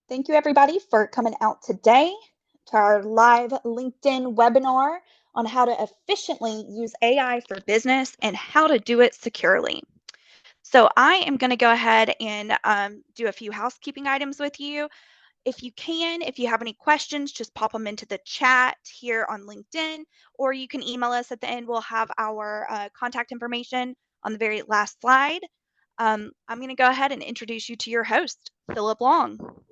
Thank you, everybody, for coming out today to our live LinkedIn webinar on how to efficiently use AI for business and how to do it securely. So, I am going to go ahead and do a few housekeeping items with you. If you have any questions, just pop them into the chat here on LinkedIn, or you can email us at the end. We'll have our contact information on the very last slide. I'm going to go ahead and introduce you to your host, Philip Long.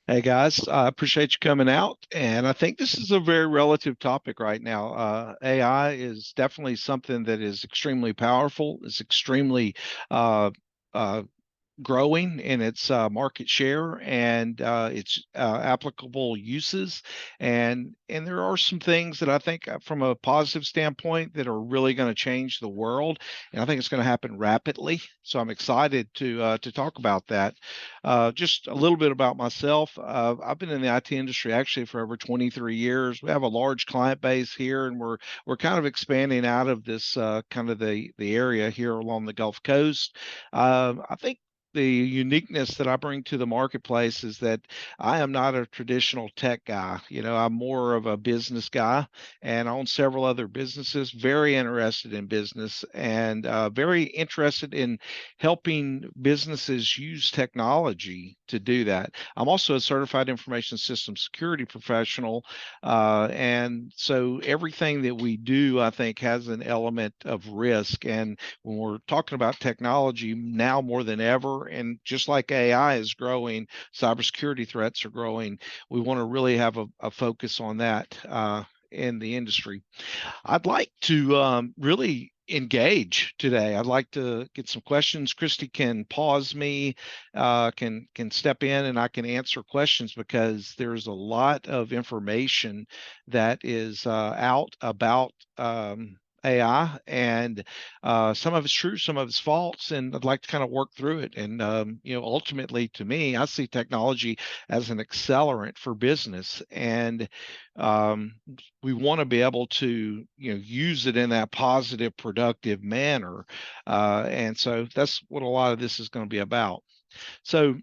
Hey guys, I appreciate you coming out. And I think this is a very relative topic right now. AI is definitely something that is extremely powerful. It's extremely uh, uh, growing in its market share and its applicable uses, and there are some things that I think from a positive standpoint that are really going to change the world, and I think it's going to happen rapidly. So I'm excited to talk about that. Just a little bit about myself. I've been in the IT industry actually for over 23 years. We have a large client base here, and we're kind of expanding out of this kind of the area here along the Gulf Coast. I think the uniqueness that I bring to the marketplace is that I am not a traditional tech guy. I'm more of a business guy and I own several other businesses, very interested in business and very interested in helping businesses use technology to do that. I'm also a certified information system security professional. And so everything that we do, I think, has an element of risk. And when we're talking about technology now more than ever, and just like AI is growing, cybersecurity threats are growing. We want to really have a focus on that in the industry. I'd like to really engage today. I'd like to get some questions. Christy can pause me, can step in, and I can answer questions because there's a lot of information that is out about AI, and some of it's true, some of it's false, and I'd like to kind of work through it. And ultimately, to me, I see technology as an accelerant for business, and um, we want to be able to use it in that positive, productive manner, and so that's what a lot of this is going to be about. So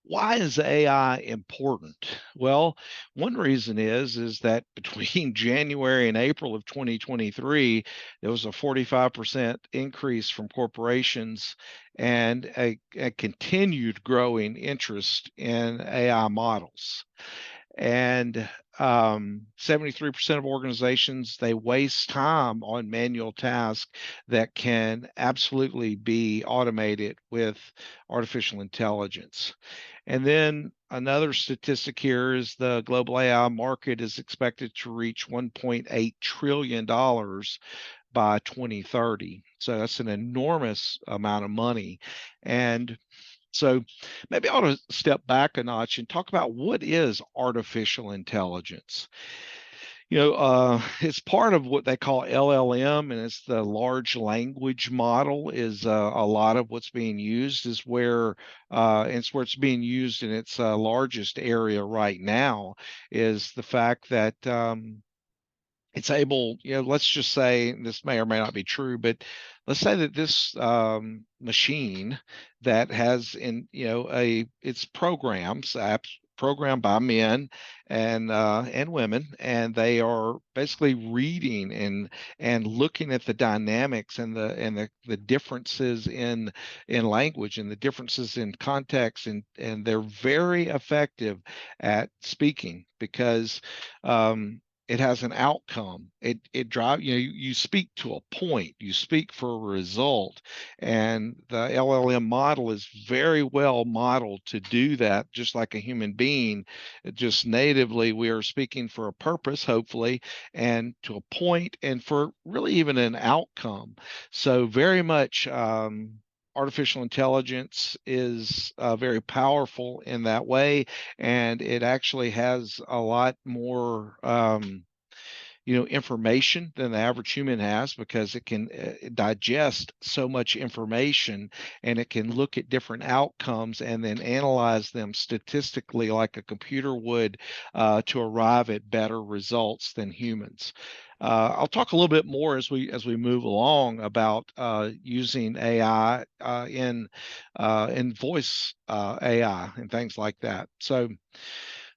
why is AI important? Well, one reason is that between January and April of 2023, there was a 45% increase from corporations and a continued growing interest in AI models. And 73% of organizations, they waste time on manual tasks that can absolutely be automated with artificial intelligence. And then another statistic here is the global AI market is expected to reach $1.8 trillion by 2030. So that's an enormous amount of money. And so maybe I ought to step back a notch and talk about what is artificial intelligence. It's part of what they call LLM, and it's the large language model. Is a lot of what's being used is where it's where it's being used in its largest area right now. Is the fact that it's able, let's just say this may or may not be true, but let's say that this machine that has it's programs, apps programmed by men and women, and they are basically reading and looking at the dynamics and the differences in language and the differences in context, and they're very effective at speaking because it has an outcome. It drive you speak to a point, you speak for a result, and the LLM model is very well modeled to do that, just like a human being. Just natively, we are speaking for a purpose, hopefully, and to a point, and for really even an outcome. So very much. Artificial intelligence is very powerful in that way, and it actually has a lot more information than the average human has, because it can digest so much information, and it can look at different outcomes and then analyze them statistically like a computer would, to arrive at better results than humans. I'll talk a little bit more as we move along about using AI in voice AI and things like that. So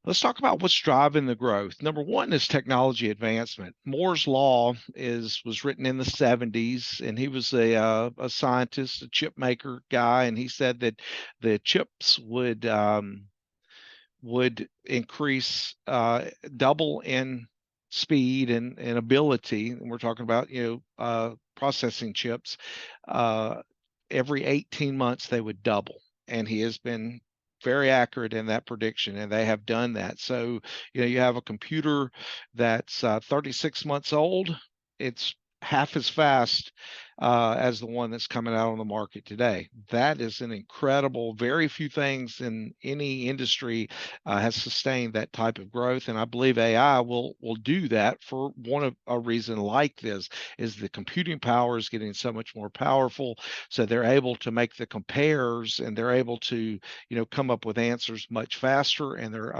let's talk about what's driving the growth. Number one is technology advancement. Moore's law was written in the 70s, and he was a scientist, a chip maker guy, and he said that the chips would increase double in speed and ability. And we're talking about processing chips. Uh, every 18 months they would double, and he has been very accurate in that prediction, and they have done that. So you have a computer that's 36 months old. It's half as fast as the one that's coming out on the market today. That is an incredible. Very few things in any industry has sustained that type of growth, and I believe AI will do that for one of a reason like this is the computing power is getting so much more powerful, so they're able to make the compares and they're able to come up with answers much faster. And they're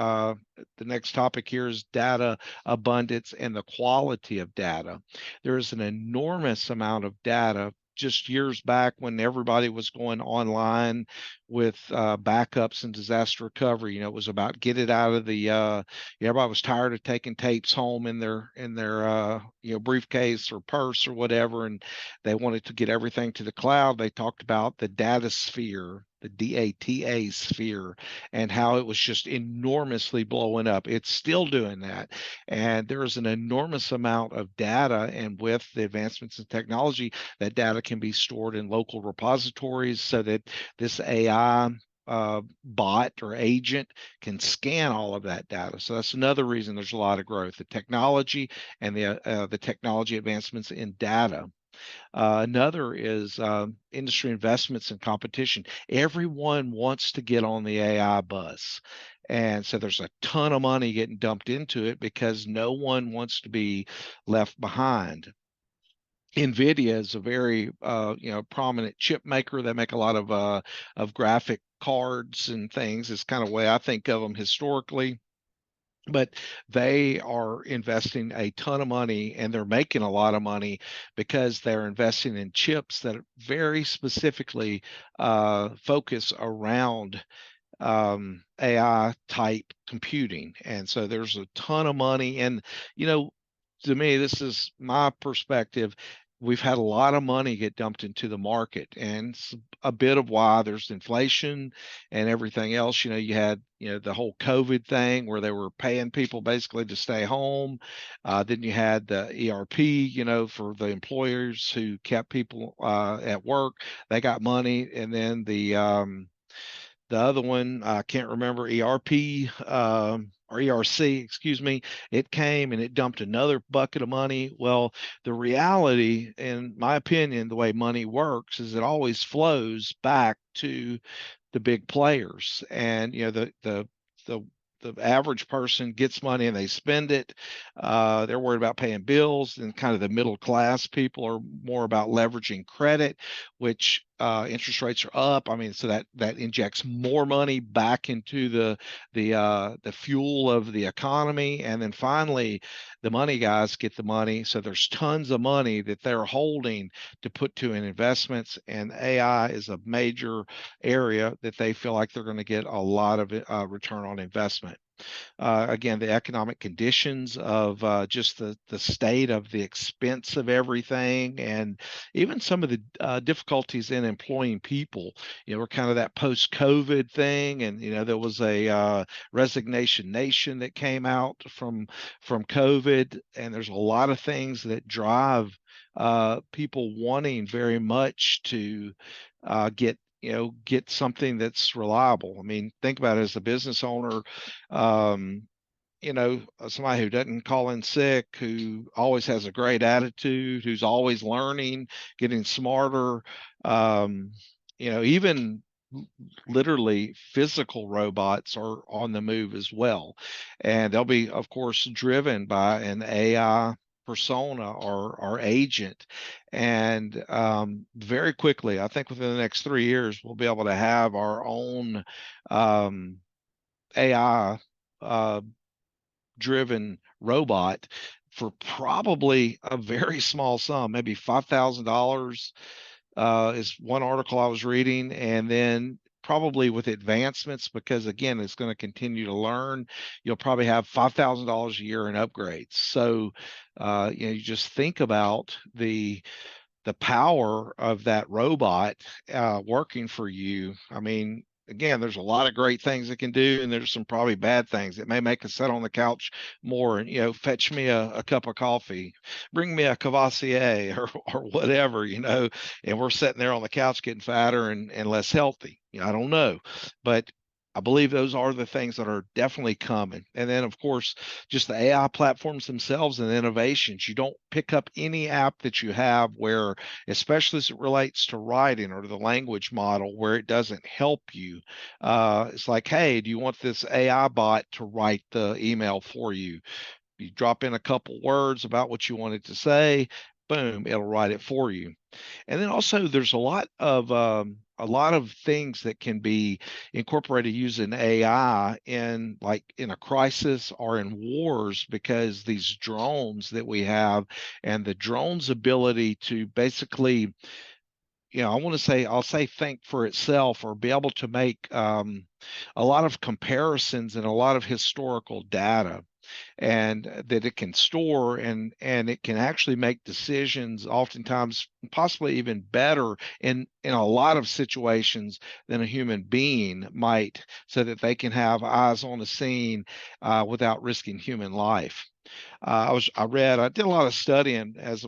the next topic here is data abundance and the quality of data. There is an enormous amount of data. Just years back when everybody was going online with backups and disaster recovery, it was about get it out of the everybody was tired of taking tapes home in their briefcase or purse or whatever, and they wanted to get everything to the cloud. They talked about the data sphere, the data sphere, and how it was just enormously blowing up. It's still doing that, and there is an enormous amount of data, and with the advancements in technology, that data can be stored in local repositories so that this AI bot or agent can scan all of that data. So that's another reason there's a lot of growth. The technology and the technology advancements in data. Another is industry investments and competition. Everyone wants to get on the AI bus. And so there's a ton of money getting dumped into it because no one wants to be left behind. NVIDIA is a very prominent chip maker. They make a lot of graphic cards and things. It's kind of the way I think of them historically, but they are investing a ton of money and they're making a lot of money because they're investing in chips that very specifically focus around AI type computing. And so there's a ton of money. And, to me, this is my perspective. We've had a lot of money get dumped into the market, and it's a bit of why there's inflation and everything else. You had, the whole COVID thing where they were paying people basically to stay home. Then you had the ERP, for the employers who kept people at work. They got money. And then the other one, I can't remember, ERP or ERC, excuse me, it came and it dumped another bucket of money. Well, the reality, in my opinion, the way money works is it always flows back to the big players. And the the average person gets money and they spend it. They're worried about paying bills, and kind of the middle class people are more about leveraging credit, which interest rates are up. I mean, so that injects more money back into the fuel of the economy. And then finally, the money guys get the money. So there's tons of money that they're holding to put to in investments, and AI is a major area that they feel like they're going to get a lot of return on investment. Again, the economic conditions of just the state of the expense of everything, and even some of the difficulties in employing people. We're kind of that post-COVID thing, and there was a resignation nation that came out from COVID, and there's a lot of things that drive people wanting very much to get something that's reliable. I mean, think about it as a business owner. um, Somebody who doesn't call in sick, who always has a great attitude, who's always learning, getting smarter. Um, Even literally physical robots are on the move as well. And they'll be, of course, driven by an AI persona or agent. And very quickly, I think within the next 3 years, we'll be able to have our own AI driven robot for probably a very small sum, maybe $5,000 is one article I was reading. And then probably with advancements, because again, it's going to continue to learn, you'll probably have $5,000 a year in upgrades. So, you just think about the power of that robot working for you. I mean, again, there's a lot of great things it can do, and there's some probably bad things. It may make us sit on the couch more and, fetch me a cup of coffee, bring me a Cavassier or whatever, and we're sitting there on the couch getting fatter and less healthy. I don't know. But I believe those are the things that are definitely coming. And then, of course, just the AI platforms themselves and innovations. You don't pick up any app that you have where, especially as it relates to writing or the language model, where it doesn't help you. It's like, hey, do you want this AI bot to write the email for you? You drop in a couple words about what you wanted to say, boom, it'll write it for you. And then also there's a lot of things that can be incorporated using AI in a crisis or in wars, because these drones that we have and the drones ability to basically, I'll say think for itself, or be able to make a lot of comparisons and a lot of historical data, and that it can store, and it can actually make decisions, oftentimes possibly even better in a lot of situations than a human being might, so that they can have eyes on the scene without risking human life. I did a lot of studying as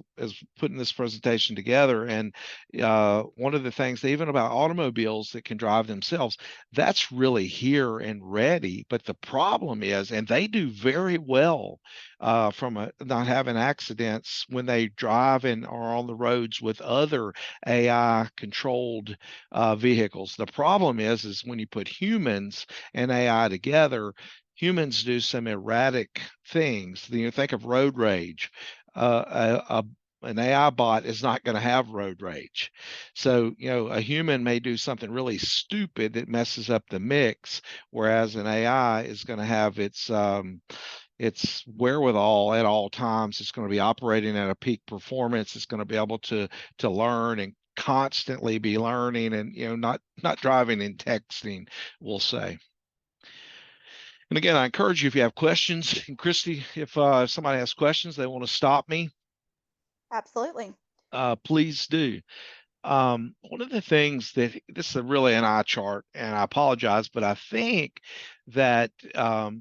putting this presentation together, and one of the things, even about automobiles that can drive themselves, that's really here and ready. But the problem is, and they do very well from not having accidents when they drive and are on the roads with other AI controlled vehicles. The problem is when you put humans and AI together, humans do some erratic things. Think of road rage. An AI bot is not going to have road rage. So, a human may do something really stupid that messes up the mix, whereas an AI is going to have its wherewithal at all times. It's going to be operating at a peak performance. It's going to be able to learn and constantly be learning, and not driving and texting, we'll say. And again, I encourage you, if you have questions, and Christy, if somebody has questions, they want to stop me, Absolutely. please do. One of the things that, this is really an eye chart, and I apologize, but I think that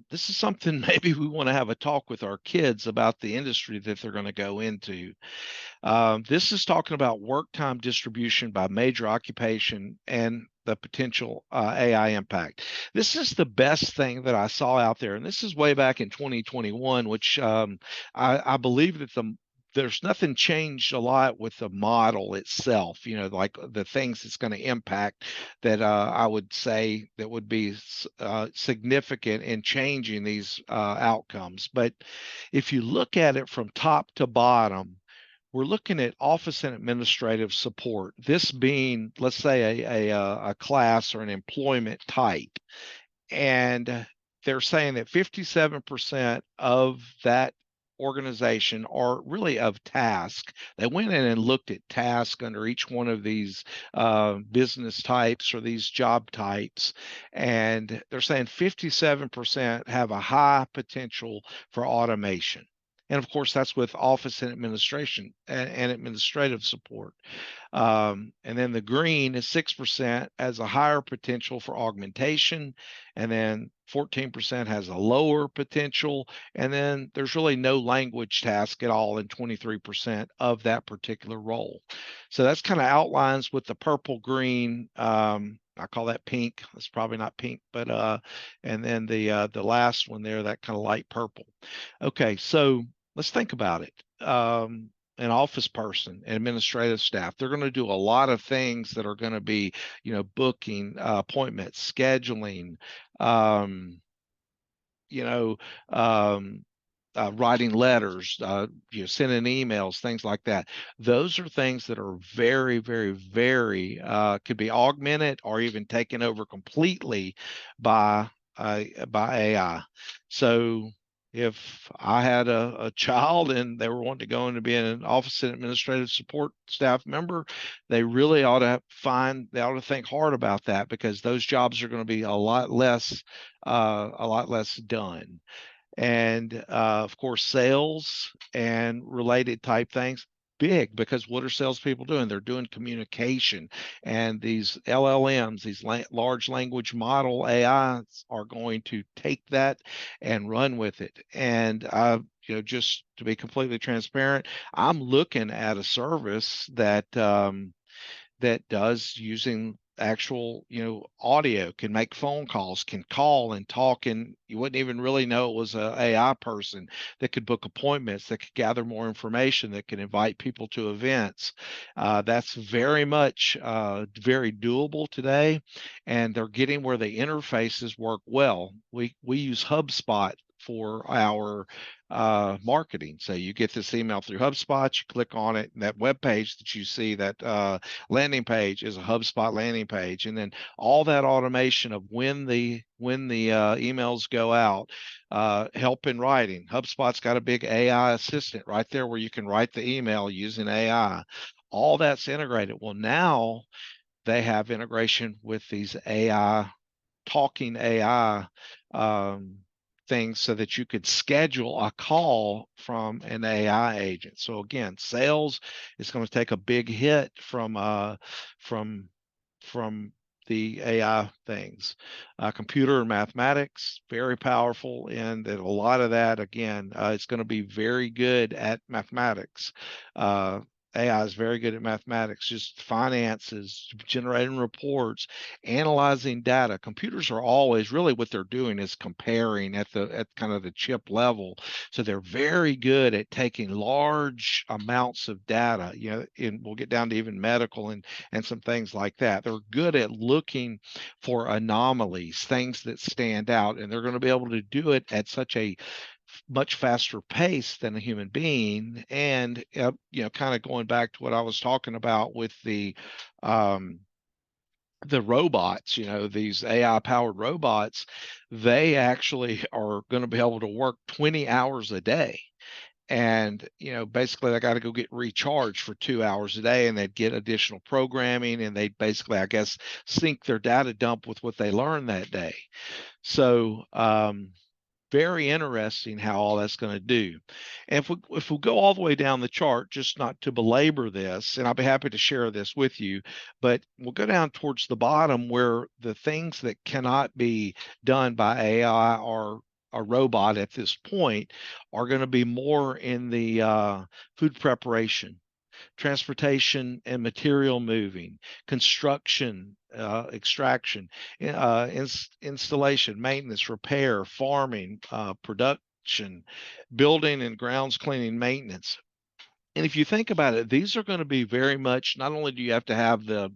this is something maybe we want to have a talk with our kids about, the industry that they're going to go into. This is talking about work time distribution by major occupation and the potential AI impact. This is the best thing that I saw out there, and this is way back in 2021, which I believe that there's nothing changed a lot with the model itself, like the things it's going to impact, that I would say that would be significant in changing these outcomes. But if you look at it from top to bottom, we're looking at office and administrative support. This being, let's say, a class or an employment type, and they're saying that 57% of that organization are really of task. They went in and looked at task under each one of these business types or these job types, and they're saying 57% have a high potential for automation. And of course, that's with office and administration and administrative support. And then the green is 6% has a higher potential for augmentation, and then 14% has a lower potential, and then there's really no language task at all in 23% of that particular role. So that's kind of outlines with the purple green. I call that pink. It's probably not pink, but and then the last one there, that kind of light purple. Okay, so let's think about it. An office person, an administrative staff, they're going to do a lot of things that are going to be, booking appointments, scheduling, you know, um, writing letters, sending emails, things like that. Those are things that are very, very, very could be augmented or even taken over completely by AI. So if I had a child and they were wanting to go into being an office and administrative support staff member, they really ought to they ought to think hard about that, because those jobs are going to be a lot less done. And of course, sales and related type things, big, because what are salespeople doing? They're doing communication, and these LLMs, these large language model AIs, are going to take that and run with it. And just to be completely transparent, I'm looking at a service that does using actual, audio, can make phone calls, can call and talk, and you wouldn't even really know it was a AI person, that could book appointments, that could gather more information, that can invite people to events. That's very much very doable today, and they're getting where the interfaces work well. We use HubSpot for our marketing. So you get this email through HubSpot, you click on it, and that web page that you see, that landing page, is a HubSpot landing page. And then all that automation of when the emails go out, help in writing. HubSpot's got a big AI assistant right there where you can write the email using AI. All that's integrated. Well, now they have integration with these talking AI um, things, so that you could schedule a call from an AI agent. So again, sales is going to take a big hit from from the AI things. Computer and mathematics, very powerful, and that a lot of that, again, it's going to be very good at mathematics. AI is very good at mathematics, just finances, generating reports, analyzing data. Computers are always, really what they're doing is comparing at kind of the chip level. So they're very good at taking large amounts of data, and we'll get down to even medical and some things like that. They're good at looking for anomalies, things that stand out, and they're going to be able to do it at such a much faster pace than a human being. And kind of going back to what I was talking about with um, the robots, these AI powered robots, they actually are going to be able to work 20 hours a day. And, basically they got to go get recharged for 2 hours a day, and they'd get additional programming, and they'd basically, I guess, sync their data dump with what they learned that day. So, very interesting how all that's going to do. And if we go all the way down the chart, just not to belabor this, and I'll be happy to share this with you, but we'll go down towards the bottom, where the things that cannot be done by AI or a robot at this point are going to be more in the food preparation, transportation and material moving, construction, extraction, installation, maintenance, repair, farming, production, building and grounds cleaning, maintenance. And if you think about it, these are going to be very much, not only do you have to have the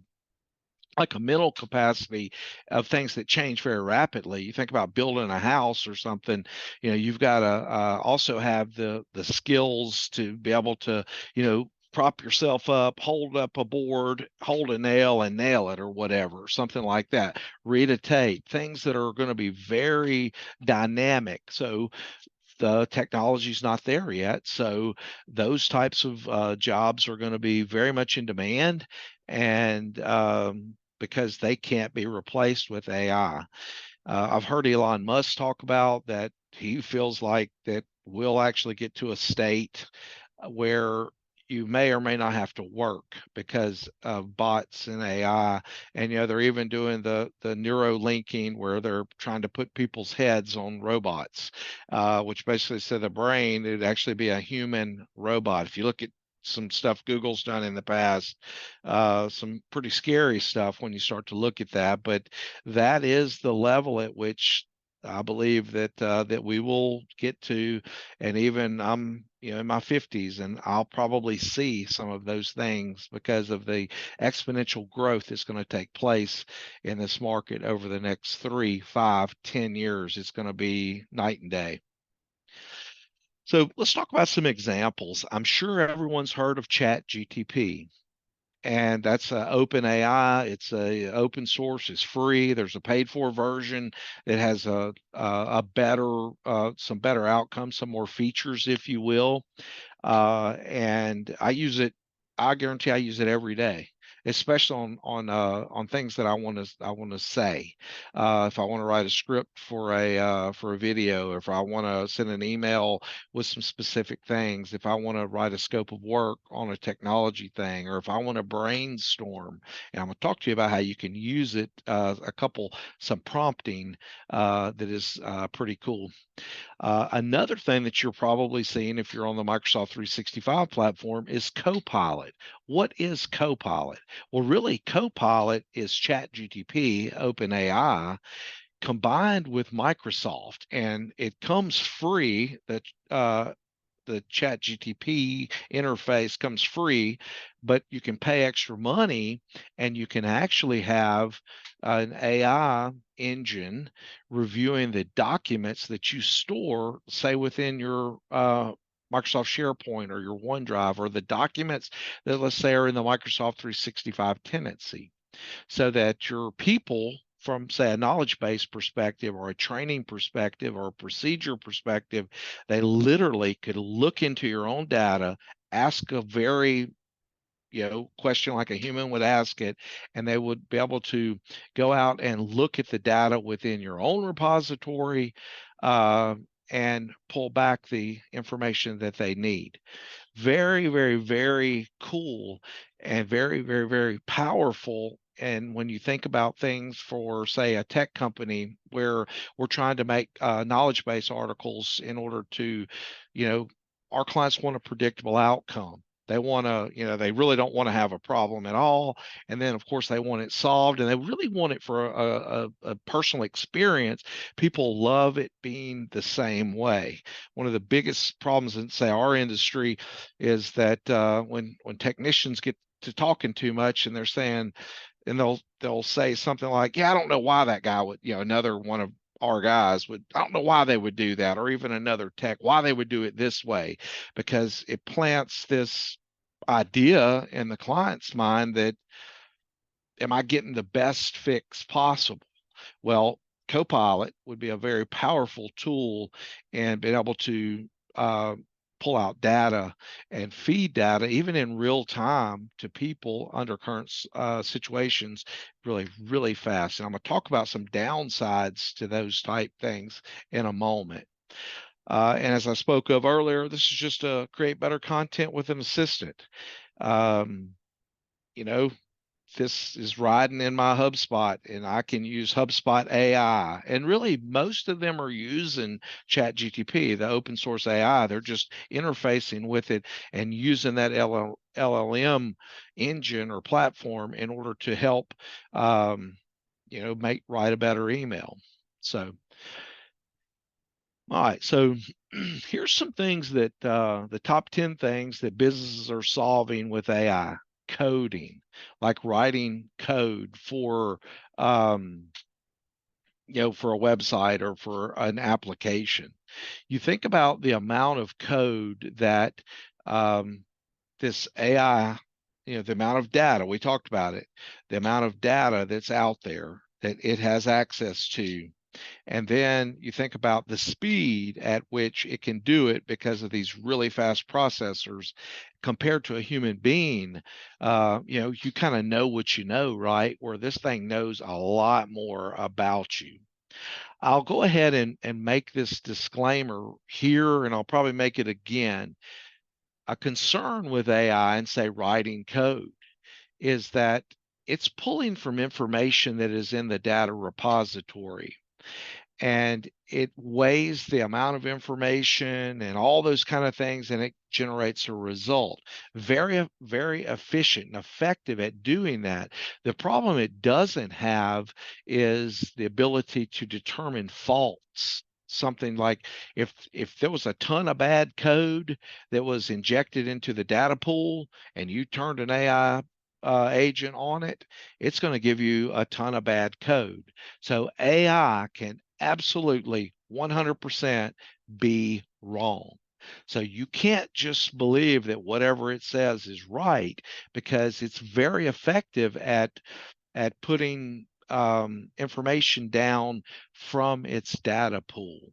like a mental capacity of things that change very rapidly. You think about building a house or something, you've got to also have the skills to be able to, prop yourself up, hold up a board, hold a nail and nail it, or whatever, something like that. Read a tape, things that are going to be very dynamic. So the technology's not there yet. So those types of jobs are going to be very much in demand, and because they can't be replaced with AI. I've heard Elon Musk talk about that he feels like that we'll actually get to a state where you may or may not have to work because of bots and AI. And they're even doing the neuro linking, where they're trying to put people's heads on robots, which basically said the brain, it'd actually be a human robot. If you look at some stuff Google's done in the past, some pretty scary stuff when you start to look at that. But that is the level at which I believe that we will get to. And even I'm in my 50s, and I'll probably see some of those things because of the exponential growth that's going to take place in this market over the next 3, 5, 10 years. It's going to be night and day. So let's talk about some examples. I'm sure everyone's heard of Chat GTP. and that's open AI. It's a open source. It's free. There's a paid for version that has a better some better outcomes, some more features, if you will. And I use it. I guarantee I use it every day, especially on things that I want to say. If I want to write a script for a video, if I want to send an email with some specific things, if I want to write a scope of work on a technology thing, or if I want to brainstorm, and I'm going to talk to you about how you can use it. Some prompting that is pretty cool. Another thing that you're probably seeing if you're on the Microsoft 365 platform is Copilot. What is Copilot? Well, really, Copilot is ChatGPT, OpenAI, combined with Microsoft, and it comes free. The chat GTP interface comes free, but you can pay extra money and you can actually have an AI engine reviewing the documents that you store, say within your Microsoft SharePoint or your OneDrive, or the documents that, let's say, are in the Microsoft 365 tenancy, so that your people, from say a knowledge base perspective or a training perspective or a procedure perspective, they literally could look into your own data, ask a very question like a human would ask it, and they would be able to go out and look at the data within your own repository, uh, and pull back the information that they need. Very, very, very cool, and very, very, very powerful. And when you think about things for, say, a tech company where we're trying to make knowledge base articles in order to, you know, our clients want a predictable outcome. They want to, they really don't want to have a problem at all. And then, of course, they want it solved, and they really want it for a personal experience. People love it being the same way. One of the biggest problems in, say, our industry is that when technicians get to talking too much, and they're saying, and they'll say something like, "Yeah, I don't know why that guy would, another one of our guys would, I don't know why they would do that," or even another tech, why they would do it this way, because it plants this idea in the client's mind that, am I getting the best fix possible? Well, Copilot would be a very powerful tool and being able to uh, pull out data and feed data, even in real time, to people under current situations, really, really fast. And I'm going to talk about some downsides to those type things in a moment. And as I spoke of earlier, this is just to create better content with an assistant. Um, you know, this is riding in my HubSpot, and I can use HubSpot AI. And really, most of them are using ChatGTP, the open source AI. They're just interfacing with it and using that LLM engine or platform in order to help, write a better email. So, all right. So here's some things that the top 10 things that businesses are solving with AI. Coding, like writing code for, for a website or for an application. You think about the amount of code that this AI, the amount of data, we talked about it, the amount of data that's out there that it has access to. And then you think about the speed at which it can do it because of these really fast processors compared to a human being. You kind of know what you know, right? Where this thing knows a lot more about you. I'll go ahead and make this disclaimer here, and I'll probably make it again. A concern with AI and, say, writing code is that it's pulling from information that is in the data repository, and it weighs the amount of information and all those kind of things, and it generates a result. Very, very efficient and effective at doing that. The problem it doesn't have is the ability to determine faults. Something like, if there was a ton of bad code that was injected into the data pool and you turned an AI agent on it, it's going to give you a ton of bad code. So AI can absolutely 100% be wrong. So you can't just believe that whatever it says is right, because it's very effective at putting information down from its data pool.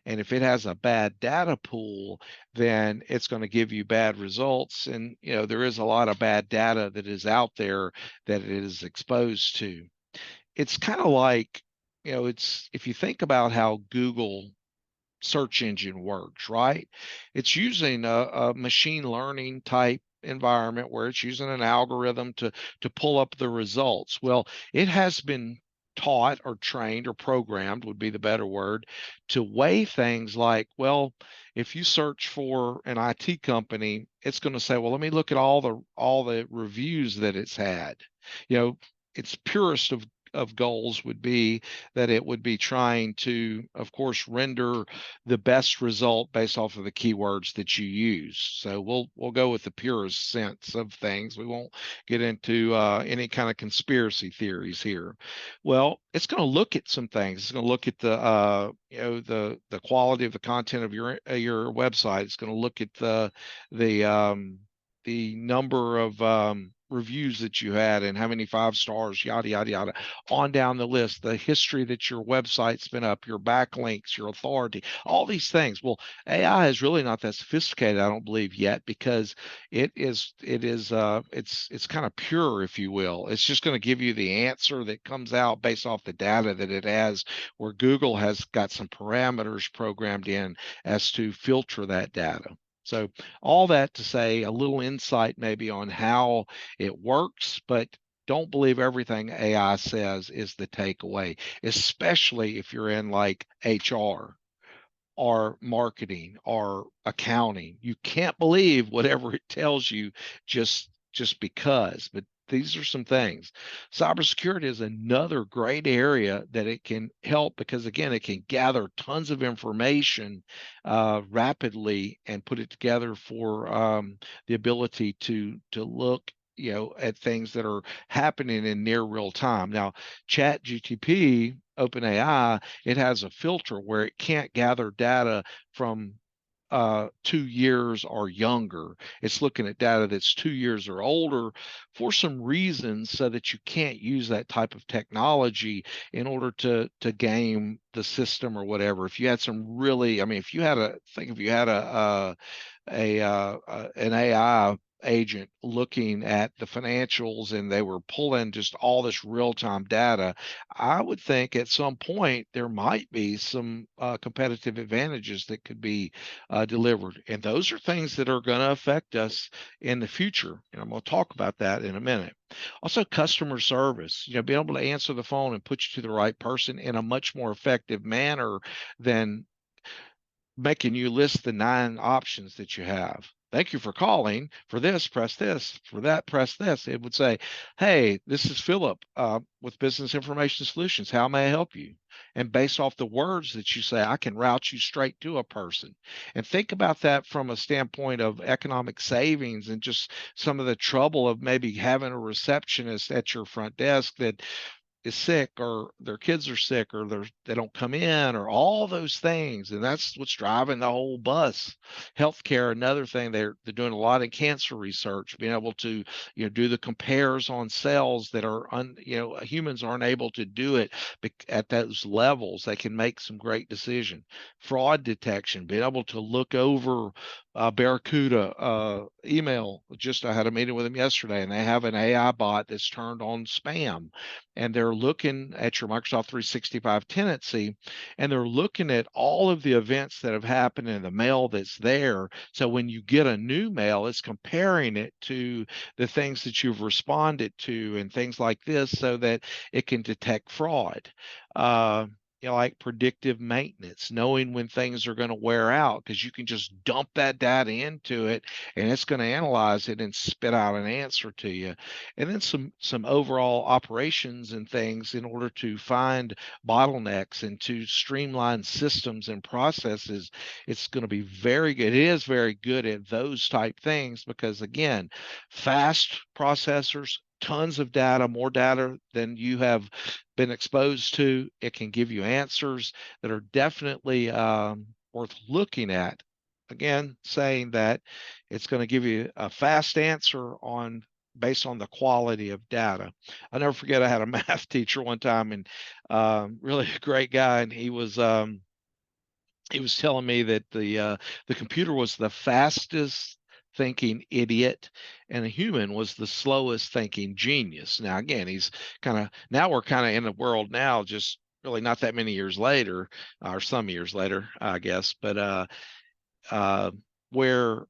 And if it has a bad data pool, then it's going to give you bad results. And there is a lot of bad data that is out there that it is exposed to. It's kind of like, it's if you think about how Google search engine works, right? It's using a machine learning type environment where it's using an algorithm to pull up the results. Well, it has been taught or trained or programmed, would be the better word, to weigh things like, well, if you search for an IT company, it's going to say, well, let me look at all the reviews that it's had. You know, its purest of goals would be that it would be trying to, of course, render the best result based off of the keywords that you use. So we'll go with the purest sense of things. We won't get into any kind of conspiracy theories here. Well, it's going to look at some things. It's going to look at the quality of the content of your website. It's going to look at the the number of reviews that you had and how many 5 stars, yada, yada, yada, on down the list, the history that your website's been up, your backlinks, your authority, all these things. Well, AI is really not that sophisticated, I don't believe yet, because it's kind of pure, if you will. It's just going to give you the answer that comes out based off the data that it has, where Google has got some parameters programmed in as to filter that data. So all that to say, a little insight maybe on how it works, but don't believe everything AI says is the takeaway, especially if you're in like HR or marketing or accounting. You can't believe whatever it tells you just because. But these are some things. Cybersecurity is another great area that it can help, because again, it can gather tons of information rapidly and put it together for the ability to look at things that are happening in near real time. Now, Chat GTP, OpenAI, it has a filter where it can't gather data from 2 years or younger. It's looking at data that's 2 years or older for some reasons, so that you can't use that type of technology in order to game the system or whatever. If you had some really, I mean, if you had an AI agent looking at the financials and they were pulling just all this real-time data, I would think at some point there might be some competitive advantages that could be delivered. And those are things that are going to affect us in the future. And I'm going to talk about that in a minute. Also, customer service, being able to answer the phone and put you to the right person in a much more effective manner than making you list the 9 options that you have. Thank you for calling. For this, press this. For that, press this. It would say, hey, this is Philip with Business Information Solutions. How may I help you? And based off the words that you say, I can route you straight to a person. And think about that from a standpoint of economic savings and just some of the trouble of maybe having a receptionist at your front desk that is sick, or their kids are sick, or they don't come in, or all those things. And that's what's driving the whole bus. Healthcare, another thing, they're doing a lot in cancer research, being able to do the compares on cells that are humans aren't able to do it at those levels. They can make some great decision. Fraud detection, being able to look over Barracuda email. I had a meeting with them yesterday, and they have an AI bot that's turned on spam, and they're looking at your Microsoft 365 tenancy, and they're looking at all of the events that have happened in the mail that's there. So when you get a new mail, it's comparing it to the things that you've responded to and things like this, so that it can detect fraud. Like predictive maintenance, knowing when things are going to wear out, because you can just dump that data into it and it's going to analyze it and spit out an answer to you. And then some overall operations and things in order to find bottlenecks and to streamline systems and processes. It's going to be very good. It is very good at those type things, because again, fast processors, tons of data, more data than you have been exposed to. It can give you answers that are definitely worth looking at again, saying that it's going to give you a fast answer on based on the quality of data. I'll never forget, I had a math teacher one time, and really a great guy, and he was telling me that the computer was the fastest thinking idiot and a human was the slowest thinking genius. Now again, he's kind of now we're kind of in a world now, just really not that many years later, or some years later, I guess, but uh, where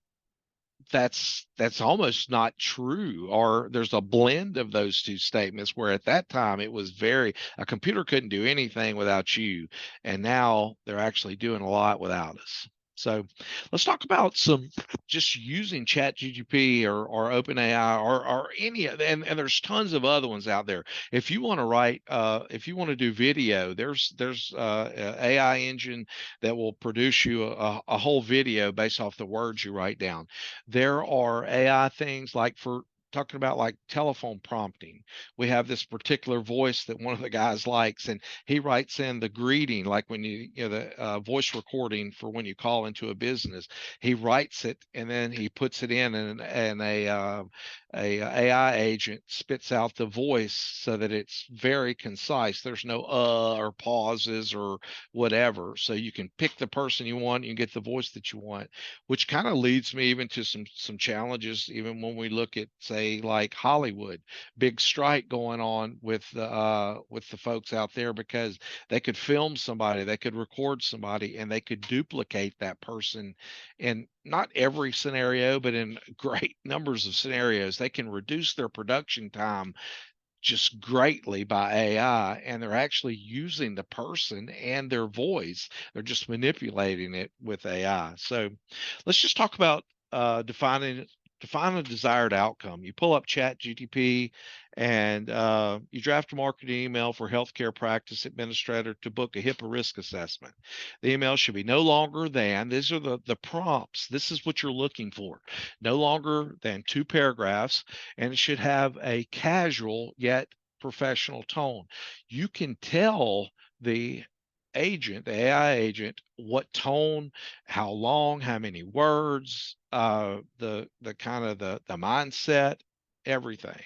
that's almost not true, or there's a blend of those two statements, where at that time it was very, a computer couldn't do anything without you, and now they're actually doing a lot without us. So let's talk about some just using chat GTP or OpenAI or any, and there's tons of other ones out there. If you want to write, if you want to do video, there's AI engine that will produce you a whole video based off the words you write down. There are AI things like for talking about like telephone prompting. We have this particular voice that one of the guys likes, and he writes in the greeting, like when you know, the voice recording for when you call into a business. He writes it and then he puts it in, and a AI agent spits out the voice so that it's very concise. There's no or pauses or whatever. So you can pick the person you want, you get the voice that you want, which kind of leads me even to some challenges, even when we look at, say, like Hollywood, big strike going on with the folks out there, because they could film somebody, they could record somebody, and they could duplicate that person in not every scenario, but in great numbers of scenarios. They can reduce their production time just greatly by AI, and they're actually using the person and their voice. They're just manipulating it with AI. So let's just talk about define a desired outcome. You pull up Chat GTP and you draft a marketing email for healthcare practice administrator to book a HIPAA risk assessment. The email should be no longer than, these are the prompts. This is what you're looking for. No longer than 2 paragraphs, and it should have a casual yet professional tone. You can tell the agent, the AI agent, what tone, how long, how many words, the kind of the mindset, everything.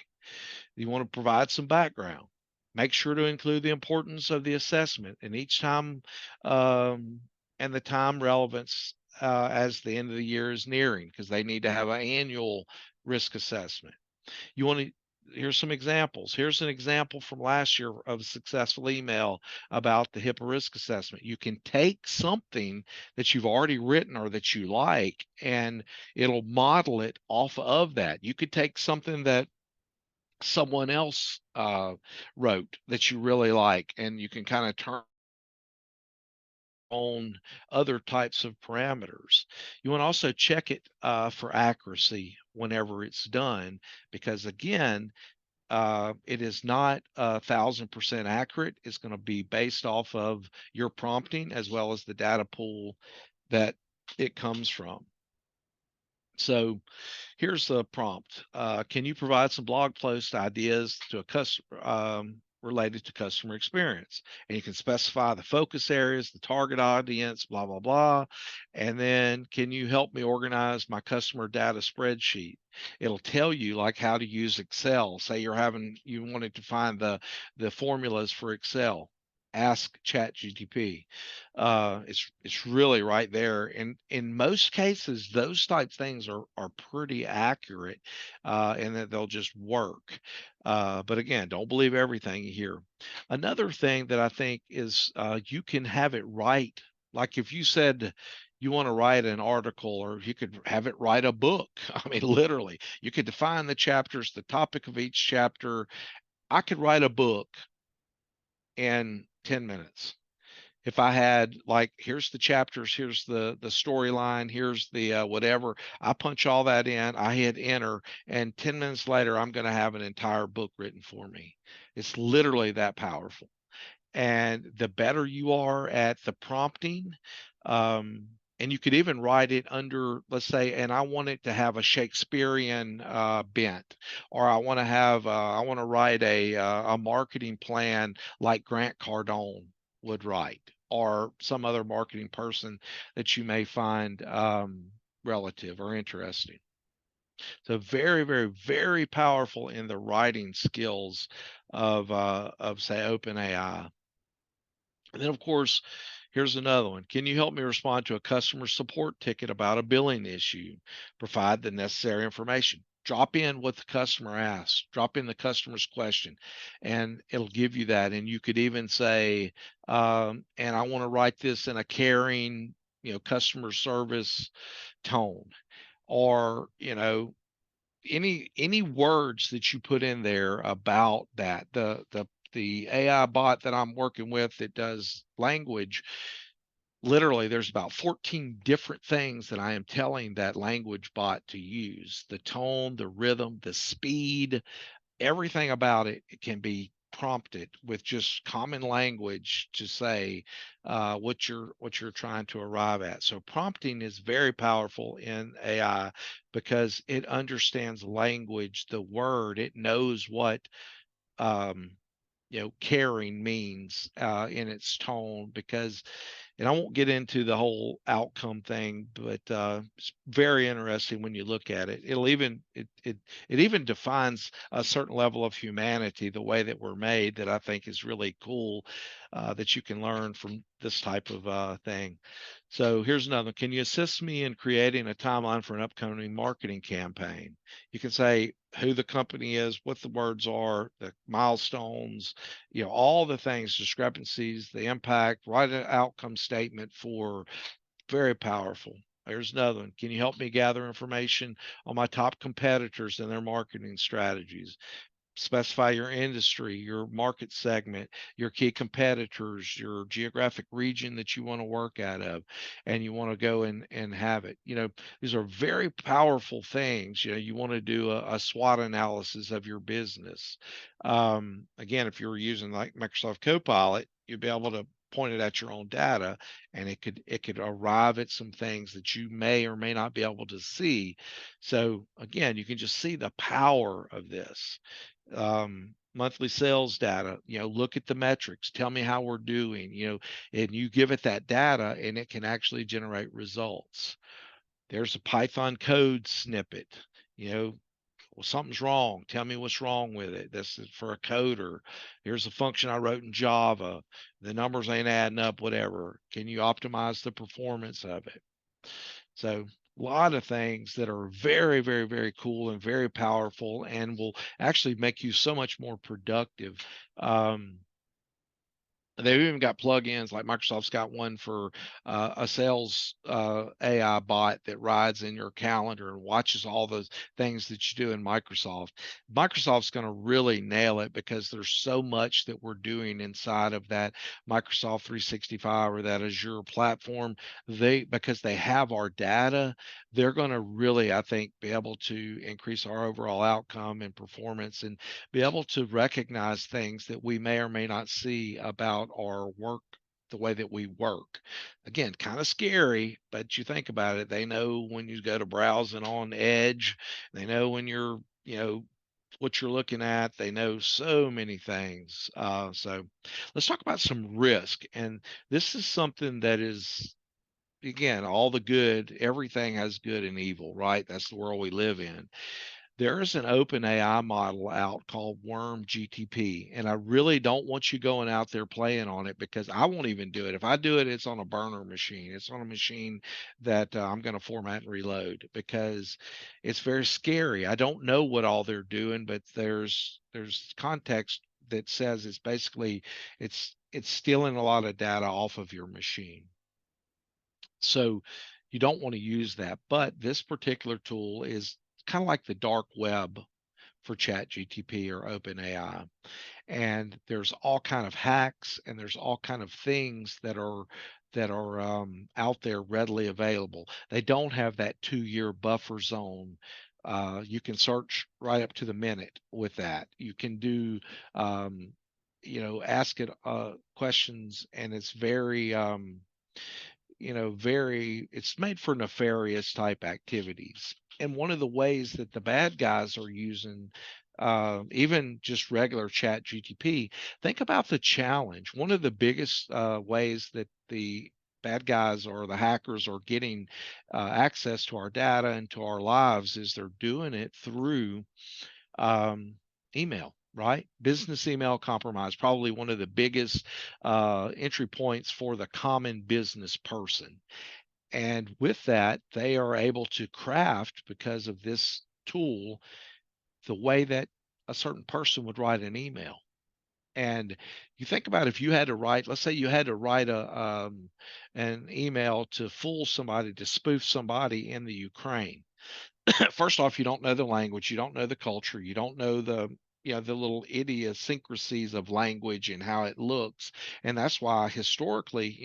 You want to provide some background. Make sure to include the importance of the assessment and each time, um, and the time relevance as the end of the year is nearing, because they need to have an annual risk assessment. You want to, here's some examples. Here's an example from last year of a successful email about the HIPAA risk assessment. You can take something that you've already written or that you like, and it'll model it off of that. You could take something that someone else wrote that you really like, and you can kind of turn on other types of parameters. You want to also check it for accuracy whenever it's done, because again, it is not 1,000% accurate. It's going to be based off of your prompting as well as the data pool that it comes from. So here's the prompt. Can you provide some blog post ideas to a customer related to customer experience? And you can specify the focus areas, the target audience, blah, blah, blah. And then can you help me organize my customer data spreadsheet? It'll tell you like how to use Excel. Say you wanted to find the formulas for Excel. Ask ChatGTP. It's really right there, and in most cases, those type things are pretty accurate, and that they'll just work. But again, don't believe everything you hear. Another thing that I think is you can have it write. Like if you said you want to write an article, or you could have it write a book. I mean, literally, you could define the chapters, the topic of each chapter. I could write a book in 10 minutes. If I had like, here's the chapters, here's the storyline, here's the whatever, I punch all that in, I hit enter, and 10 minutes later, I'm going to have an entire book written for me. It's literally that powerful. And the better you are at the prompting, and you could even write it under, let's say, and I want it to have a Shakespearean bent, or I want to have, I want to write a marketing plan like Grant Cardone would write or some other marketing person that you may find relative or interesting. So very, very, very powerful in the writing skills of say OpenAI. And then of course, here's another one. Can you help me respond to a customer support ticket about a billing issue? Provide the necessary information. Drop in what the customer asks, drop in the customer's question, and it'll give you that. And you could even say, and I want to write this in a caring, customer service tone, or, any words that you put in there about that. The AI bot that I'm working with that does language, literally there's about 14 different things that I am telling that language bot to use. The tone, the rhythm, the speed, everything about it can be prompted with just common language to say what you're trying to arrive at. So prompting is very powerful in AI because it understands language, the word. It knows what um, caring means in its tone, because, and I won't get into the whole outcome thing, but it's very interesting when you look at it. It even defines a certain level of humanity, the way that we're made, that I think is really cool, that you can learn from this type of thing. So here's another. Can you assist me in creating a timeline for an upcoming marketing campaign? You can say who the company is, what the words are, the milestones, all the things, discrepancies, the impact, write an outcome statement for. Very powerful. There's another one. Can you help me gather information on my top competitors and their marketing strategies? Specify your industry, your market segment, your key competitors, your geographic region that you want to work out of, and you want to go and have it. These are very powerful things. You want to do a SWOT analysis of your business. Again, if you were using like Microsoft Copilot, you'd be able to point it at your own data, and it could arrive at some things that you may or may not be able to see. So again, you can just see the power of this. Monthly sales data, look at the metrics, tell me how we're doing, and you give it that data and it can actually generate results. There's a Python code snippet, well, something's wrong, tell me what's wrong with it. This is for a coder. Here's a function I wrote in Java, the numbers ain't adding up, whatever. Can you optimize the performance of it? So a lot of things that are very, very, very cool and very powerful, and will actually make you so much more productive. They've even got plugins, like Microsoft's got one for a sales AI bot that rides in your calendar and watches all those things that you do in Microsoft. Microsoft's going to really nail it because there's so much that we're doing inside of that Microsoft 365 or that Azure platform. Because they have our data, they're going to really, I think, be able to increase our overall outcome and performance, and be able to recognize things that we may or may not see about our work, the way that we work. Again, kind of scary, but you think about it, they know when you go to browsing on Edge, they know when you're, what you're looking at, they know so many things. So let's talk about some risk. And this is something that is, again, all the good, everything has good and evil, right? That's the world we live in. There is an open AI model out called Worm GTP, and I really don't want you going out there playing on it, because I won't even do it. If I do it, it's on a burner machine. It's on a machine that I'm going to format and reload, because it's very scary. I don't know what all they're doing, but there's context that says it's basically it's stealing a lot of data off of your machine. So you don't want to use that. But this particular tool is kind of like the dark web for chat GTP or OpenAI. And there's all kind of hacks, and there's all kind of things that are out there readily available. They don't have that 2-year buffer zone. You can search right up to the minute with that. You can do ask it questions, and it's very it's made for nefarious type activities. And one of the ways that the bad guys are using even just regular chat GTP, think about the challenge. One of the biggest ways that the bad guys or the hackers are getting access to our data and to our lives is they're doing it through um, email, right? Business email compromise, probably one of the biggest entry points for the common business person. And with that, they are able to craft, because of this tool, the way that a certain person would write an email. And you think about, if you had to write, let's say you had to write an email to fool somebody, to spoof somebody in the Ukraine. First off, you don't know the language, you don't know the culture, you don't know the little idiosyncrasies of language and how it looks. And that's why historically,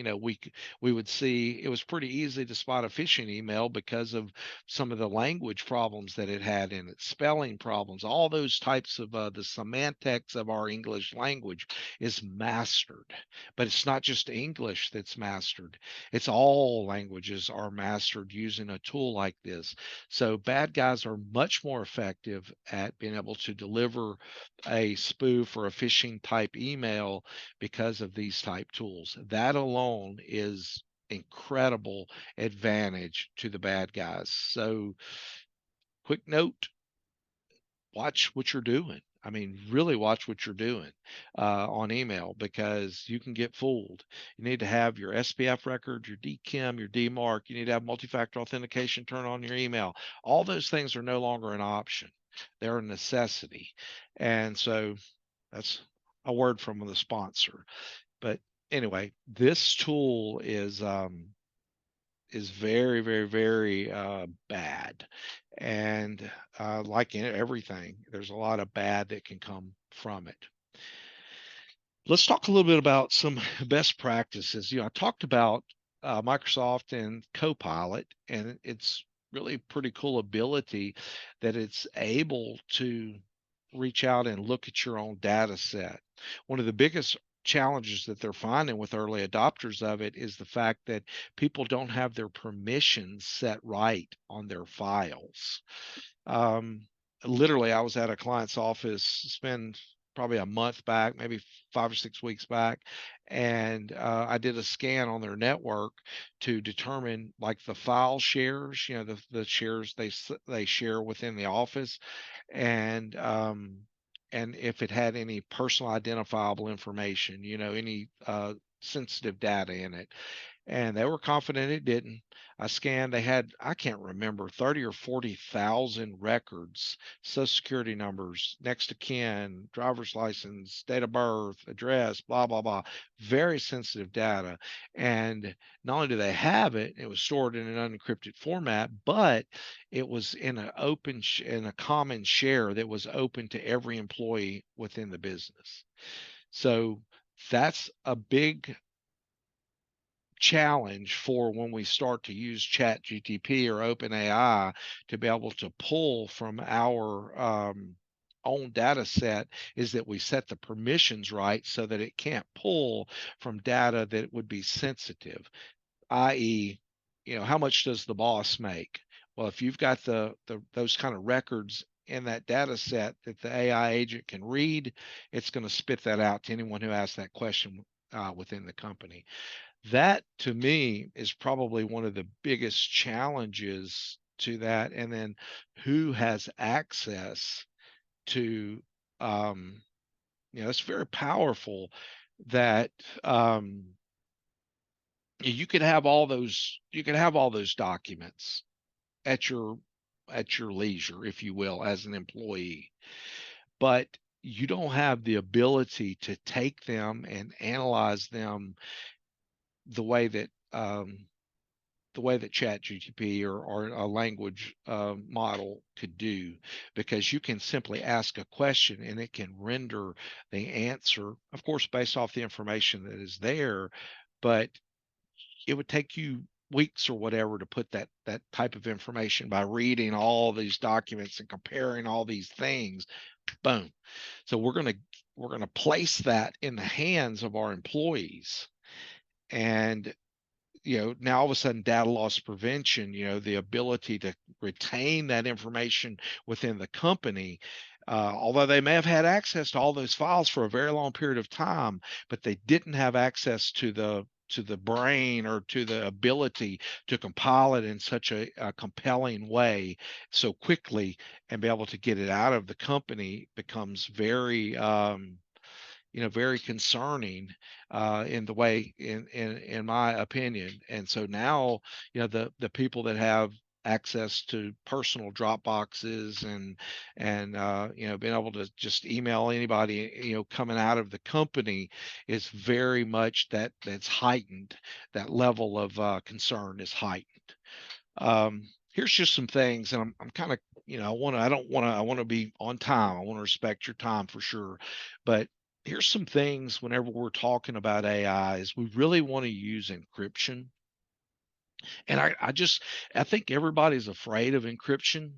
we would see it was pretty easy to spot a phishing email because of some of the language problems that it had in it, spelling problems, all those types of the semantics of our English language is mastered. But it's not just English that's mastered, it's all languages are mastered using a tool like this. So bad guys are much more effective at being able to deliver a spoof or a phishing type email because of these type tools. That alone is incredible advantage to the bad guys. So quick note, watch what you're doing. I mean, really watch what you're doing on email, because you can get fooled. You need to have your SPF record, your DKIM, your DMARC. You need to have multi-factor authentication turned on your email. All those things are no longer an option. They're a necessity. And so that's a word from the sponsor. But anyway, this tool is very, very, very bad. And like in everything, there's a lot of bad that can come from it. Let's talk a little bit about some best practices. I talked about Microsoft and Copilot, and it's really pretty cool ability that it's able to reach out and look at your own data set. One of the biggest challenges that they're finding with early adopters of it is the fact that people don't have their permissions set right on their files. Um, Literally, I was at a client's office, it's been probably a month back, maybe 5 or 6 weeks back, and I did a scan on their network to determine like the file shares, the shares they share within the office, and if it had any personal identifiable information, any sensitive data in it, and they were confident it didn't. I scanned, they had, I can't remember, 30 or 40,000 records, social security numbers, next to kin, driver's license, date of birth, address, blah, blah, blah. Very sensitive data. And not only do they have it, it was stored in an unencrypted format, but it was in in a common share that was open to every employee within the business. So that's a big challenge for when we start to use chat GTP or OpenAI to be able to pull from our own data set, is that we set the permissions right so that it can't pull from data that would be sensitive, i.e., how much does the boss make? Well, if you've got those kind of records in that data set that the AI agent can read, it's going to spit that out to anyone who asks that question within the company. That to me is probably one of the biggest challenges to that. And then who has access to, um, it's very powerful that you could have all those documents at your leisure, if you will, as an employee, but you don't have the ability to take them and analyze them the way that chat GTP or a language model could do, because you can simply ask a question and it can render the answer, of course, based off the information that is there, but it would take you weeks or whatever to put that type of information by reading all these documents and comparing all these things. Boom. So we're going to place that in the hands of our employees. And now all of a sudden, data loss prevention, the ability to retain that information within the company although they may have had access to all those files for a very long period of time, but they didn't have access to the brain or to the ability to compile it in such a compelling way so quickly and be able to get it out of the company becomes very very concerning in the way in my opinion. And so now, the people that have access to personal drop boxes and being able to just email anybody coming out of the company is very much that's heightened. That level of concern is heightened. Here's just some things, and I'm kind of, I want to be on time. I want to respect your time for sure. But here's some things whenever we're talking about AI is we really want to use encryption. And I think everybody's afraid of encryption,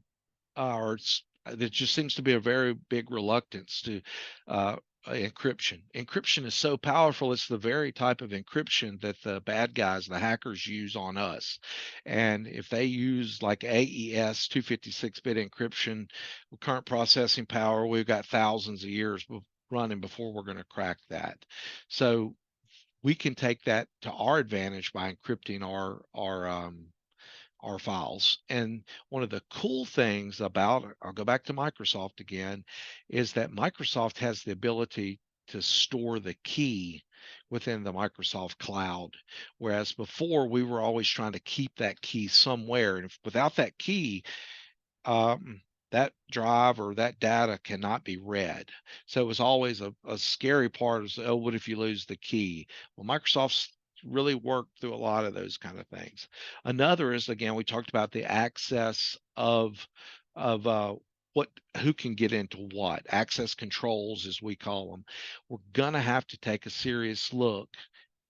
or there just seems to be a very big reluctance to uh, encryption. Encryption is so powerful; it's the very type of encryption that the bad guys, the hackers, use on us. And if they use like AES 256-bit encryption with current processing power, we've got thousands of years running before we're going to crack that. So we can take that to our advantage by encrypting our files. And one of the cool things about it, I'll go back to Microsoft again, is that Microsoft has the ability to store the key within the Microsoft cloud. Whereas before we were always trying to keep that key somewhere. And without that key, that drive or that data cannot be read. So it was always a scary part is, oh, what if you lose the key? Well, Microsoft's really worked through a lot of those kind of things. Another is, again, we talked about the access of what who can get into what access controls, as we call them. We're gonna have to take a serious look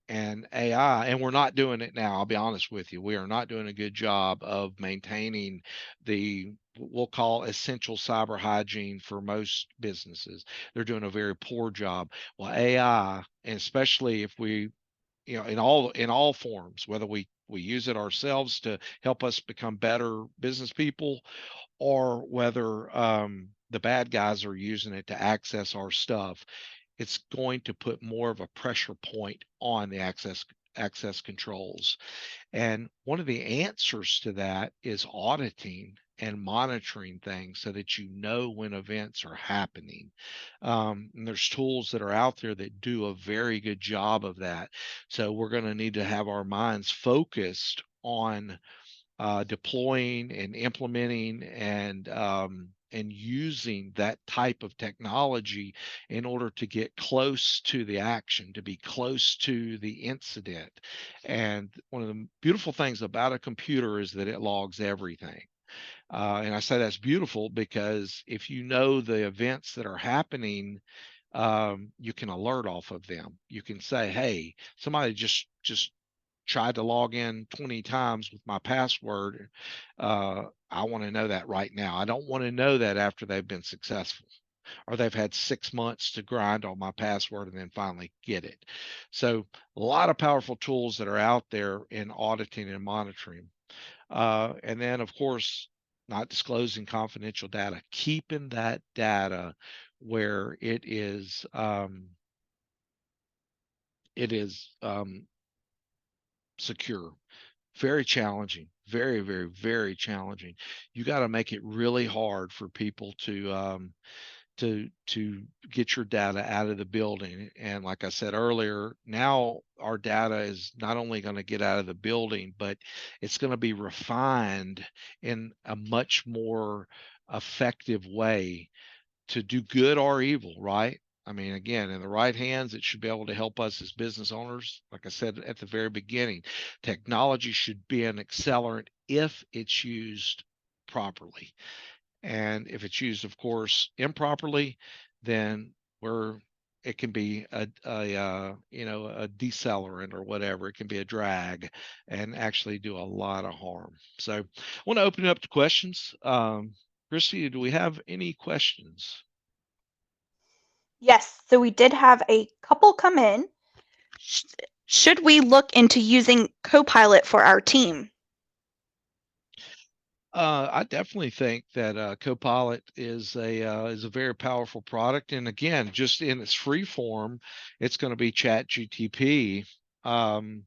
and AI, and we're not doing it now. I'll be honest with you. We are not doing a good job of maintaining the we'll call essential cyber hygiene for most businesses. They're doing a very poor job. Well, AI, and especially if we, in all forms, whether we use it ourselves to help us become better business people, or whether the bad guys are using it to access our stuff, it's going to put more of a pressure point on the access controls. And one of the answers to that is auditing and monitoring things so that you know when events are happening. And there's tools that are out there that do a very good job of that. So we're going to need to have our minds focused on deploying and implementing and using that type of technology in order to get close to the action, to be close to the incident. And one of the beautiful things about a computer is that it logs everything. And I say that's beautiful because if you know the events that are happening, you can alert off of them. You can say, "Hey, somebody just tried to log in 20 times with my password. I want to know that right now. I don't want to know that after they've been successful or they've had 6 months to grind on my password and then finally get it." So a lot of powerful tools that are out there in auditing and monitoring. And then, of course, not disclosing confidential data, keeping that data where it is secure. Very challenging. Very, very, very challenging. You got to make it really hard for people to get your data out of the building. And like I said earlier, now our data is not only going to get out of the building, but it's going to be refined in a much more effective way to do good or evil, right? I mean, again, in the right hands, it should be able to help us as business owners. Like I said at the very beginning, technology should be an accelerant if it's used properly. And if it's used, of course, improperly, then it can be a decelerant or whatever. It can be a drag and actually do a lot of harm. So I want to open it up to questions. Christy, do we have any questions? Yes, so we did have a couple come in. Should we look into using Copilot for our team? I definitely think that Copilot is a very powerful product, and again, just in its free form, it's going to be Chat GTP, um,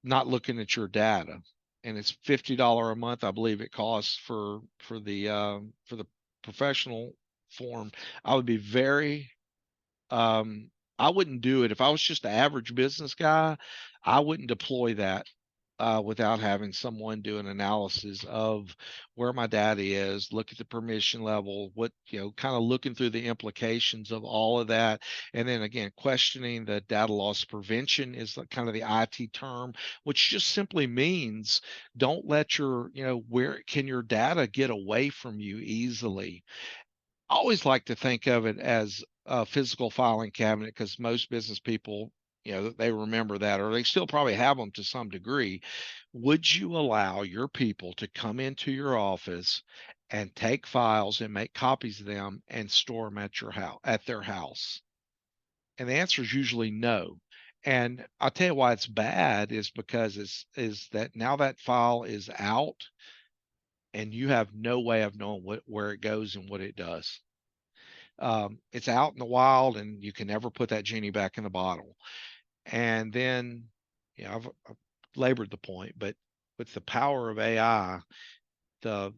not looking at your data, and it's $50 a month, I believe it costs for the professional form. I would be very um, I wouldn't do it if I was just the average business guy. I wouldn't deploy that without having someone do an analysis of where my data is, look at the permission level, what, kind of looking through the implications of all of that. And then again, questioning the data loss prevention is kind of the IT term, which just simply means don't let where can your data get away from you easily. I always like to think of it as a physical filing cabinet because most business people, they remember that, or they still probably have them to some degree. Would you allow your people to come into your office and take files and make copies of them and store them at your house, at their house? And the answer is usually no. And I'll tell you why it's bad is because is that now that file is out and you have no way of knowing where it goes and what it does. It's out in the wild and you can never put that genie back in the bottle. And then, I've labored the point, but with the power of AI, the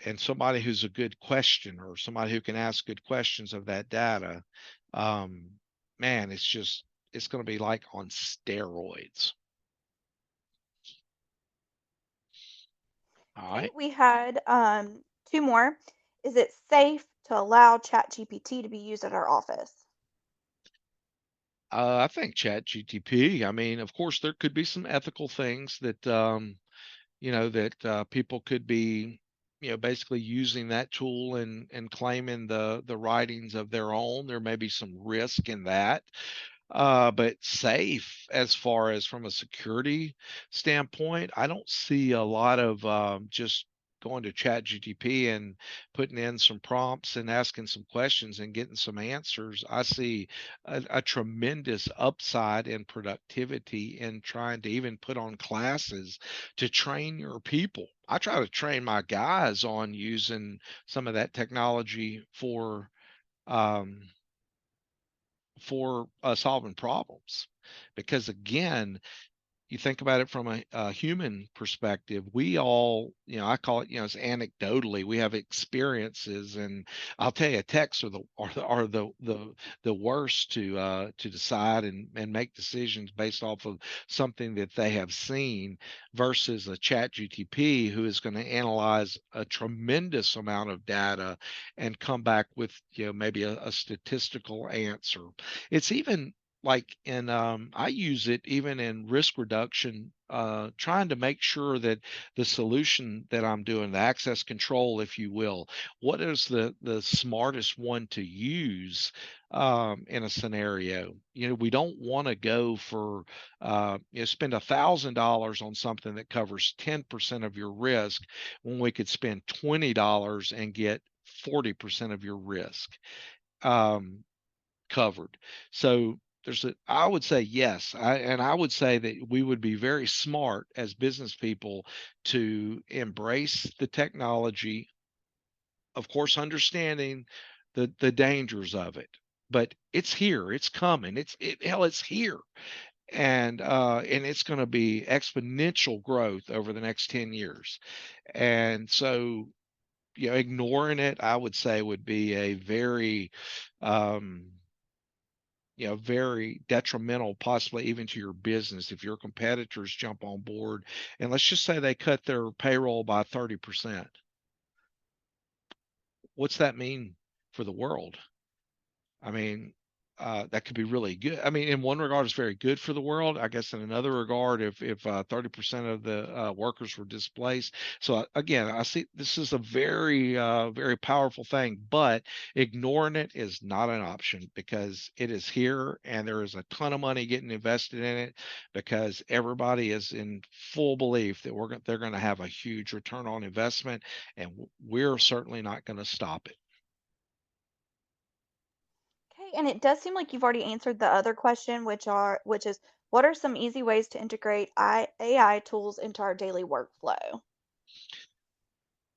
and somebody who's a good questioner, somebody who can ask good questions of that data, um, man, it's going to be like on steroids. All Okay, right. we had two more. Is it safe to allow ChatGPT to be used at our office? I think Chat GTP. I mean, of course, there could be some ethical things that that people could be basically using that tool and claiming the writings of their own. There may be some risk in that, but safe as far as from a security standpoint, I don't see a lot of just going to chat gtp and putting in some prompts and asking some questions and getting some answers. I see a tremendous upside in productivity in trying to even put on classes to train your people. I try to train my guys on using some of that technology um, for solving problems, because again, you think about it from a human perspective, we all, I call it, it's anecdotally, we have experiences, and I'll tell you, texts are the worst to decide and make decisions based off of something that they have seen, versus a chat GTP who is going to analyze a tremendous amount of data and come back with, maybe a statistical answer. It's even like in I use it even in risk reduction, trying to make sure that the solution that I'm doing, the access control, if you will, what is the smartest one to use in a scenario. We don't want to go for spend $1,000 on something that covers 10% of your risk when we could spend $20 and get 40% of your risk. Um, Covered. So I would say yes. I would say that we would be very smart as business people to embrace the technology, of course, understanding the dangers of it. But it's here, it's coming, hell, it's here. And it's going to be exponential growth over the next 10 years. And so, ignoring it, I would say, would be a um very detrimental, possibly even to your business, if your competitors jump on board and let's just say they cut their payroll by 30%. What's that mean for the world? I mean, that could be really good. I mean, in one regard, it's very good for the world. I guess in another regard, if 30% of the workers were displaced. So again, I see this is a very powerful thing, but ignoring it is not an option because it is here and there is a ton of money getting invested in it because everybody is in full belief that they're going to have a huge return on investment, and we're certainly not going to stop it. Okay, and it does seem like you've already answered the other question, which is what are some easy ways to integrate AI tools into our daily workflow?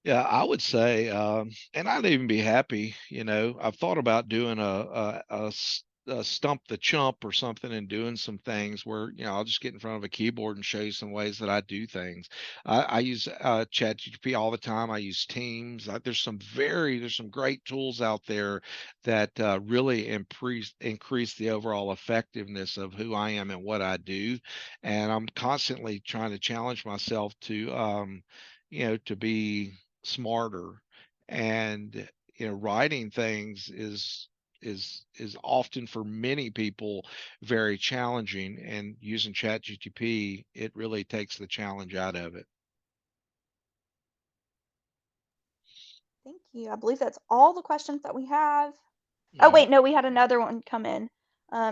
Yeah, I would say, and I'd even be happy. I've thought about doing a stump the chump or something, and doing some things where I'll just get in front of a keyboard and show you some ways that I do things. I use ChatGPT all the time. I use Teams. There's some great tools out there that really increase the overall effectiveness of who I am and what I do, and I'm constantly trying to challenge myself to be smarter. And writing things is often for many people very challenging, and using chat gtp, it really takes the challenge out of it. Thank you. I believe that's all the questions that we have. Oh, All wait, right. no, we had another one come in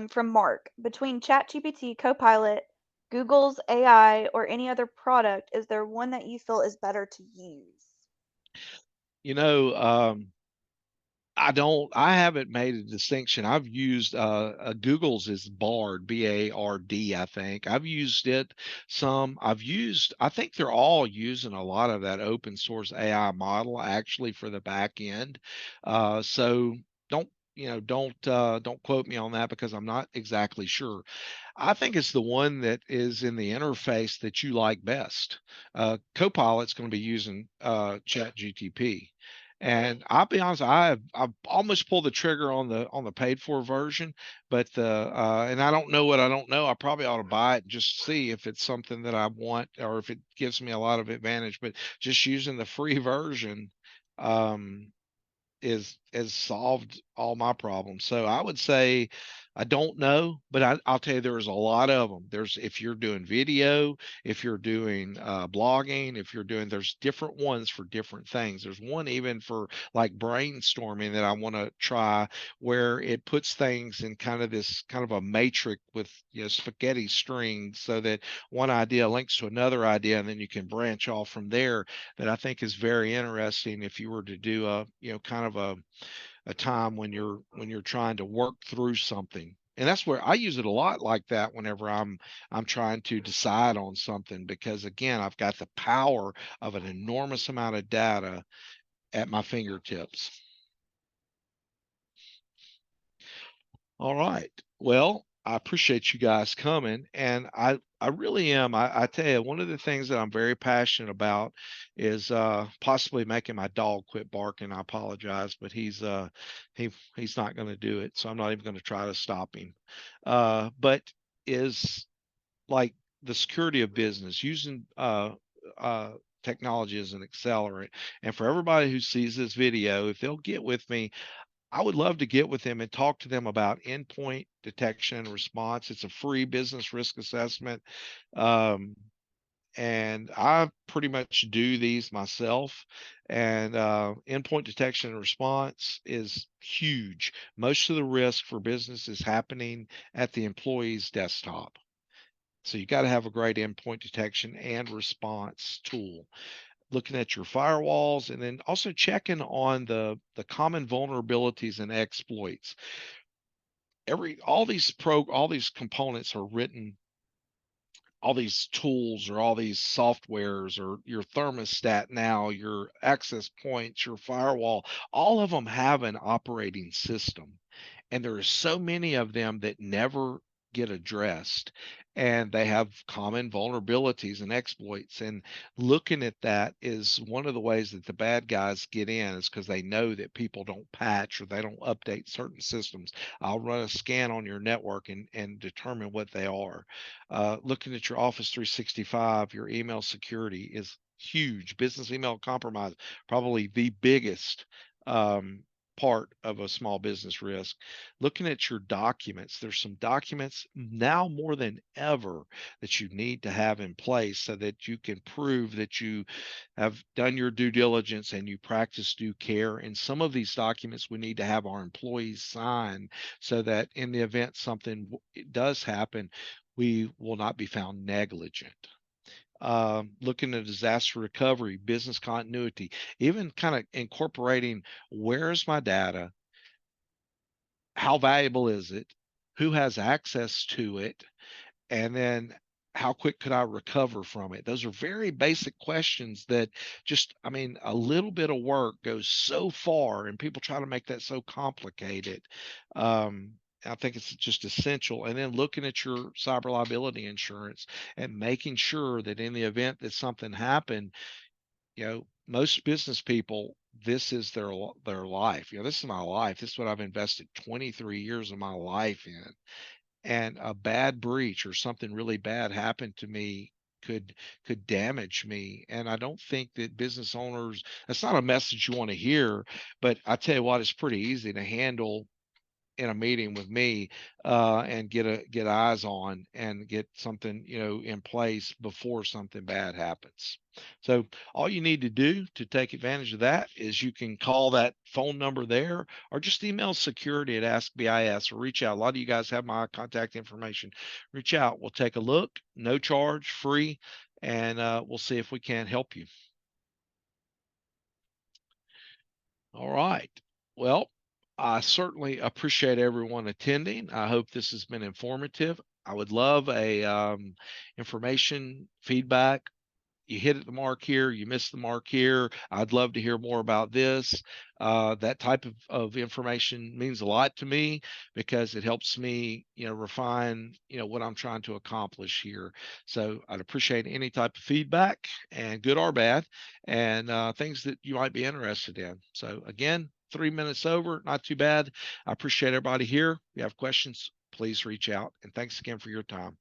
from Mark. Between ChatGPT, Copilot, Google's AI, or any other product, is there one that you feel is better to use? you know um I haven't made a distinction. I've used Google's is Bard, BARD, I think. I've used it some. I think they're all using a lot of that open source AI model actually for the back end. So don't quote me on that, because I'm not exactly sure. I think it's the one that is in the interface that you like best. Copilot's going to be using Chat GTP. And I'll be honest, I've almost pulled the trigger on the paid for version, but and I don't know what I don't know. I probably ought to buy it and just see if it's something that I want, or if it gives me a lot of advantage. But just using the free version, um, is has solved all my problems. So I would say I don't know, but I'll tell you there's a lot of them. If you're doing video, if you're doing blogging, if you're doing, there's different ones for different things. There's one even for like brainstorming that I want to try, where it puts things in kind of a matrix with spaghetti strings, so that one idea links to another idea, and then you can branch off from there. That I think is very interesting if you were to do kind of a time when you're trying to work through something. And that's where I use it a lot like that whenever I'm trying to decide on something, because again, I've got the power of an enormous amount of data at my fingertips. All right. Well, I appreciate you guys coming, and I really am. I tell you, one of the things that I'm very passionate about is possibly making my dog quit barking. I apologize, but he's not going to do it, so I'm not even going to try to stop him. But is like the security of business, using uh technology as an accelerant. And for everybody who sees this video, if they'll get with me, I would love to get with them and talk to them about endpoint detection and response. It's a free business risk assessment. Um, and I pretty much do these myself. And endpoint detection and response is huge. Most of the risk for business is happening at the employee's desktop. So you got to have a great endpoint detection and response tool, looking at your firewalls, and then also checking on the common vulnerabilities and exploits. All these components are written, all these tools or all these softwares, or your thermostat, now your access points, your firewall, all of them have an operating system, and there are so many of them that never get addressed, and they have common vulnerabilities and exploits. And looking at that is one of the ways that the bad guys get in, is because they know that people don't patch or they don't update certain systems. I'll run a scan on your network and determine what they are. Looking at your Office 365, your email security is huge. Business email compromise, probably the biggest um, part of a small business risk. Looking at your documents, there's some documents now more than ever that you need to have in place, so that you can prove that you have done your due diligence and you practice due care. And some of these documents we need to have our employees sign, so that in the event something does happen, we will not be found negligent. Looking at disaster recovery, business continuity, even kind of incorporating, where's my data, how valuable is it, who has access to it, and then how quick could I recover from it? Those are very basic questions that just, I mean, a little bit of work goes so far, and people try to make that so complicated. Um, I think it's just essential. And then looking at your cyber liability insurance and making sure that in the event that something happened, most business people, this is their life. This is my life. This is what I've invested 23 years of my life in, and a bad breach or something really bad happened to me could damage me. And I don't think that business owners, that's not a message you want to hear, but I tell you what, it's pretty easy to handle in a meeting with me, and get eyes on and get something in place before something bad happens. So all you need to do to take advantage of that is you can call that phone number there, or just email security at AskBIS, or reach out. A lot of you guys have my contact information. Reach out. We'll take a look, no charge, free, and we'll see if we can help you. All right. Well, I certainly appreciate everyone attending. I hope this has been informative. I would love a information feedback. You hit the mark here, you missed the mark here. I'd love to hear more about this. That type of information means a lot to me, because it helps me, refine, what I'm trying to accomplish here. So I'd appreciate any type of feedback, and good or bad, and things that you might be interested in. So again, 3 minutes over, not too bad. I appreciate everybody here. If you have questions, please reach out. And thanks again for your time.